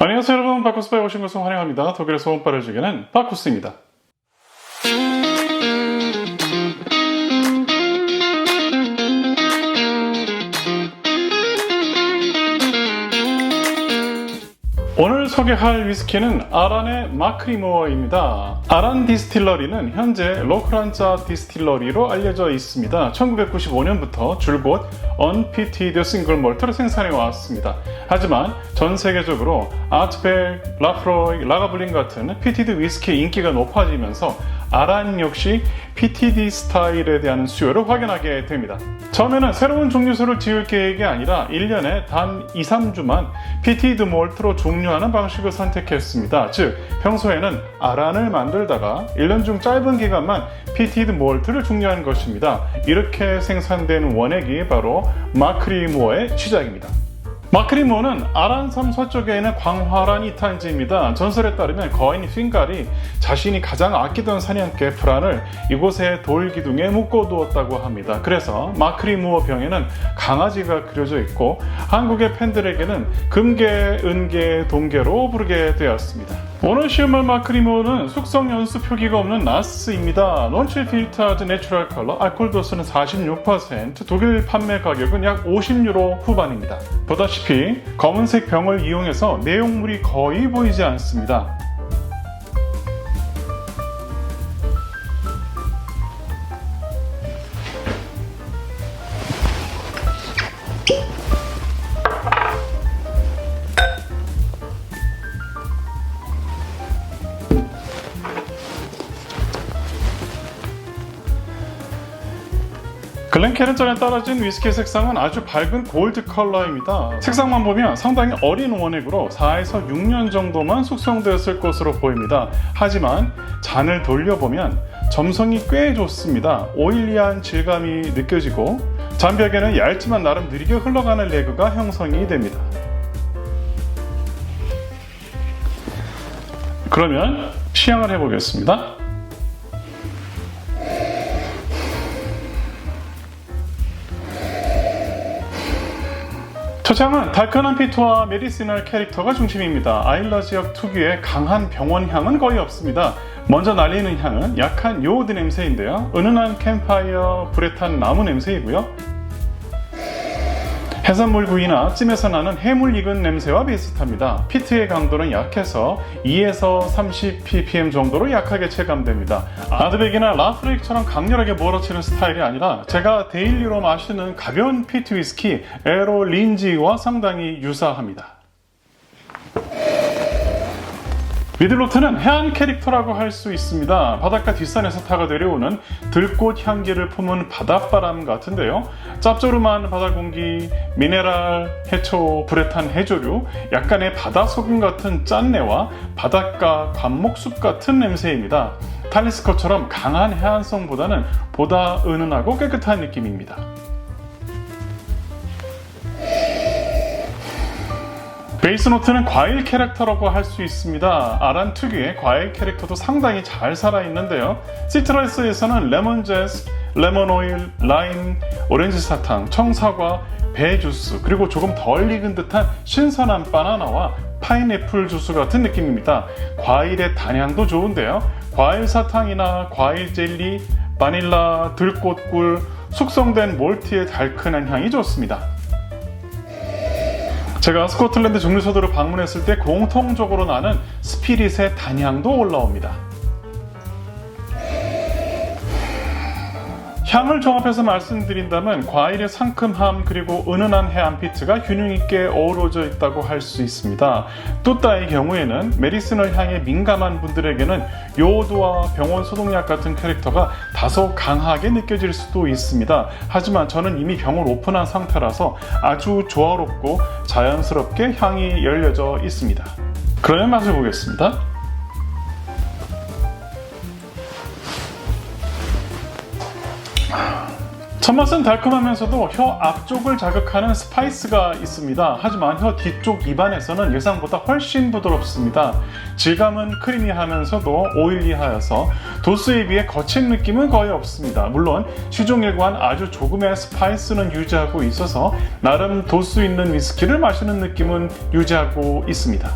안녕하세요 여러분, 바쿠스바에 오신 것을 환영합니다. 독일의 소음바를 즐기는 바쿠스입니다. 오늘 소개할 위스키는 아란의 마크리모어입니다. 아란 디스틸러리는 현재 로크란자 디스틸러리로 알려져 있습니다. 1995년부터 줄곧 언피티드 싱글 몰트를 생산해 왔습니다. 하지만 전 세계적으로 아트벨, 라프로이, 라가블린 같은 피티드 위스키의 인기가 높아지면서 아란 역시 PTD 스타일에 대한 수요를 확인하게 됩니다. 처음에는 새로운 증류소를 지을 계획이 아니라 1년에 단 2, 3주만 PTD 몰트로 증류하는 방식을 선택했습니다. 즉, 평소에는 아란을 만들다가 1년 중 짧은 기간만 PTD 몰트를 증류한 것입니다. 이렇게 생산된 원액이 바로 마크리모어의 시작입니다. 마크리모어는 아란섬 서쪽에 있는 광활한 이탄지입니다. 전설에 따르면 거인 핑갈이 자신이 가장 아끼던 사냥개 프란을 이곳에 돌기둥에 묶어두었다고 합니다. 그래서 마크리모어 병에는 강아지가 그려져 있고 한국의 팬들에게는 금계, 은계, 동계로 부르게 되었습니다. 오늘 시음할 마크리모어는 숙성 연수 표기가 없는 나스입니다. 논칠 필터드 내추럴 컬러, 알코올 도수는 46%, 독일 판매 가격은 약 50유로 후반입니다. 보다시피 검은색 병을 이용해서 내용물이 거의 보이지 않습니다. 글렌캐른잔에 떨어진 위스키의 색상은 아주 밝은 골드 컬러입니다. 색상만 보면 상당히 어린 원액으로 4에서 6년 정도만 숙성되었을 것으로 보입니다. 하지만 잔을 돌려보면 점성이 꽤 좋습니다. 오일리한 질감이 느껴지고 잔벽에는 얇지만 나름 느리게 흘러가는 레그가 형성이 됩니다. 그러면 시향을 해보겠습니다. 첫 향은 달큰한 피트와 메디시널 캐릭터가 중심입니다. 아일러 지역 특유의 강한 병원 향은 거의 없습니다. 먼저 날리는 향은 약한 요오드 냄새인데요. 은은한 캠파이어, 불에 탄 나무 냄새이고요. 해산물 구이나 찜에서 나는 해물 익은 냄새와 비슷합니다. 피트의 강도는 약해서 2에서 30ppm 정도로 약하게 체감됩니다. 아드백이나 라프레이크처럼 강렬하게 몰아치는 스타일이 아니라 제가 데일리로 마시는 가벼운 피트 위스키 에로 린지와 상당히 유사합니다. 미들로트는 해안 캐릭터라고 할 수 있습니다. 바닷가 뒷산에서 타고 내려오는 들꽃 향기를 품은 바닷바람 같은데요. 짭조름한 바다 공기, 미네랄, 해초, 불에 탄 해조류, 약간의 바다 소금 같은 짠내와 바닷가 관목숲 같은 냄새입니다. 탈리스커처럼 강한 해안성보다는 보다 은은하고 깨끗한 느낌입니다. 베이스 노트는 과일 캐릭터라고 할 수 있습니다. 아란 특유의 과일 캐릭터도 상당히 잘 살아있는데요. 시트러스에서는 레몬 제스, 레몬 오일, 라임, 오렌지 사탕, 청사과, 배 주스, 그리고 조금 덜 익은 듯한 신선한 바나나와 파인애플 주스 같은 느낌입니다. 과일의 단향도 좋은데요. 과일 사탕이나 과일 젤리, 바닐라, 들꽃꿀, 숙성된 몰트의 달큰한 향이 좋습니다. 제가 스코틀랜드 증류소들을 방문했을 때 공통적으로 나는 스피릿의 단향도 올라옵니다. 향을 종합해서 말씀드린다면 과일의 상큼함 그리고 은은한 해안 피트가 균형 있게 어우러져 있다고 할 수 있습니다. 뚜따의 경우에는 메디시널 향에 민감한 분들에게는 요오드와 병원 소독약 같은 캐릭터가 다소 강하게 느껴질 수도 있습니다. 하지만 저는 이미 병을 오픈한 상태라서 아주 조화롭고 자연스럽게 향이 열려져 있습니다. 그러면 맛을 보겠습니다. 첫맛은 달콤하면서도 혀 앞쪽을 자극하는 스파이스가 있습니다. 하지만 혀 뒤쪽 입안에서는 예상보다 훨씬 부드럽습니다. 질감은 크리미하면서도 오일리하여서 도수에 비해 거친 느낌은 거의 없습니다. 물론 시종일관 아주 조금의 스파이스는 유지하고 있어서 나름 도수 있는 위스키를 마시는 느낌은 유지하고 있습니다.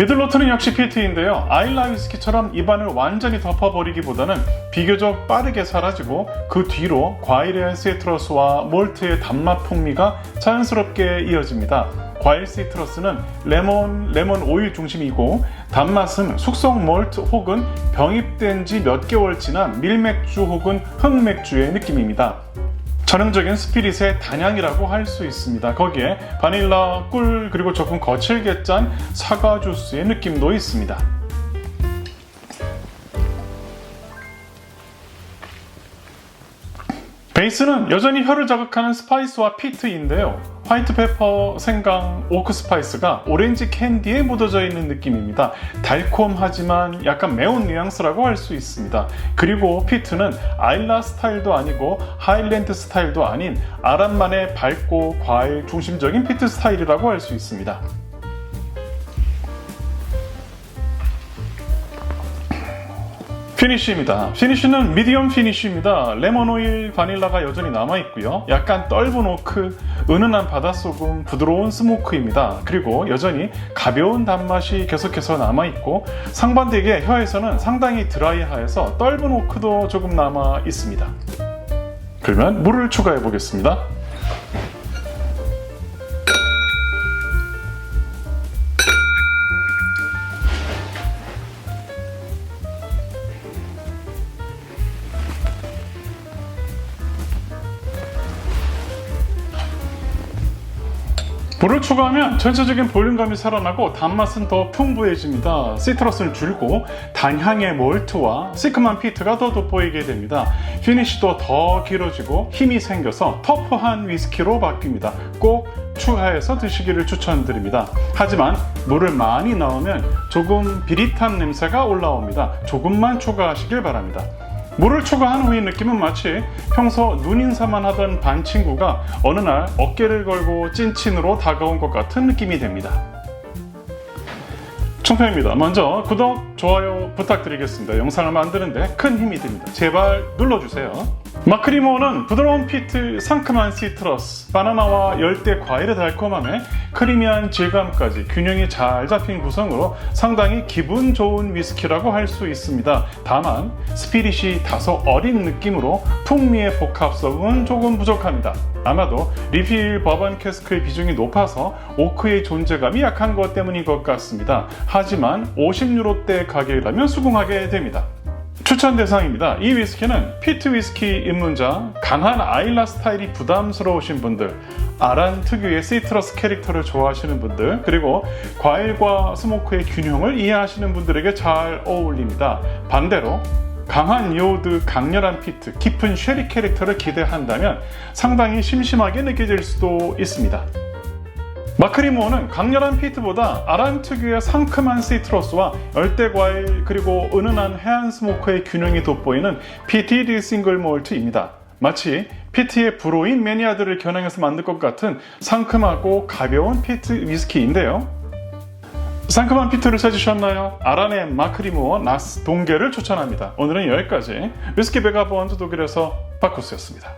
미들로트는 역시 피트인데요. 아일라 위스키처럼 입안을 완전히 덮어버리기보다는 비교적 빠르게 사라지고 그 뒤로 과일의 시트러스와 몰트의 단맛 풍미가 자연스럽게 이어집니다. 과일 시트러스는 레몬 오일 중심이고 단맛은 숙성 몰트 혹은 병입된 지 몇 개월 지난 밀맥주 혹은 흑맥주의 느낌입니다. 전형적인 스피릿의 단향이라고 할 수 있습니다. 거기에 바닐라, 꿀, 그리고 조금 거칠게 짠 사과 주스의 느낌도 있습니다. 베이스는 여전히 혀를 자극하는 스파이스와 피트인데요. 화이트 페퍼, 생강, 오크 스파이스가 오렌지 캔디에 묻어져 있는 느낌입니다. 달콤하지만 약간 매운 뉘앙스라고 할 수 있습니다. 그리고 피트는 아일라 스타일도 아니고 하일랜드 스타일도 아닌 아란만의 밝고 과일 중심적인 피트 스타일이라고 할 수 있습니다. 피니쉬입니다. 피니쉬는 미디엄 피니쉬입니다. 레몬오일, 바닐라가 여전히 남아있고요. 약간 떫은 오크, 은은한 바닷소금, 부드러운 스모크입니다. 그리고 여전히 가벼운 단맛이 계속해서 남아있고 상반되게 혀에서는 상당히 드라이하여서 떫은 오크도 조금 남아있습니다. 그러면 물을 추가해 보겠습니다. 물을 추가하면 전체적인 볼륨감이 살아나고 단맛은 더 풍부해집니다. 시트러스는 줄고 단향의 몰트와 시큼한 피트가 더 돋보이게 됩니다. 피니쉬도 더 길어지고 힘이 생겨서 터프한 위스키로 바뀝니다. 꼭 추가해서 드시기를 추천드립니다. 하지만 물을 많이 넣으면 조금 비릿한 냄새가 올라옵니다. 조금만 추가하시길 바랍니다. 물을 추가한 후의 느낌은 마치 평소 눈인사만 하던 반 친구가 어느 날 어깨를 걸고 찐친으로 다가온 것 같은 느낌이 됩니다. 총평입니다. 먼저 구독, 좋아요 부탁드리겠습니다. 영상을 만드는데 큰 힘이 됩니다. 제발 눌러주세요. 마크리모어는 부드러운 피트, 상큼한 시트러스, 바나나와 열대 과일의 달콤함에 크리미한 질감까지 균형이 잘 잡힌 구성으로 상당히 기분 좋은 위스키라고 할 수 있습니다. 다만 스피릿이 다소 어린 느낌으로 풍미의 복합성은 조금 부족합니다. 아마도 리필 버번 캐스크의 비중이 높아서 오크의 존재감이 약한 것 때문인 것 같습니다. 하지만 50유로대 가격이라면 수긍하게 됩니다. 추천 대상입니다. 이 위스키는 피트 위스키 입문자, 강한 아일라 스타일이 부담스러우신 분들, 아란 특유의 시트러스 캐릭터를 좋아하시는 분들, 그리고 과일과 스모크의 균형을 이해하시는 분들에게 잘 어울립니다. 반대로 강한 요드, 강렬한 피트, 깊은 쉐리 캐릭터를 기대한다면 상당히 심심하게 느껴질 수도 있습니다. 마크리모어는 강렬한 피트보다 아란 특유의 상큼한 시트러스와 열대과일 그리고 은은한 해안 스모크의 균형이 돋보이는 PTD 싱글 몰트입니다. 마치 피트의 불호인 매니아들을 겨냥해서 만들 것 같은 상큼하고 가벼운 피트 위스키인데요. 상큼한 피트를 찾으셨나요? 아란의 마크리모어 나스 동계를 추천합니다. 오늘은 여기까지. 위스키 베가본드 독일에서 바쿠스였습니다.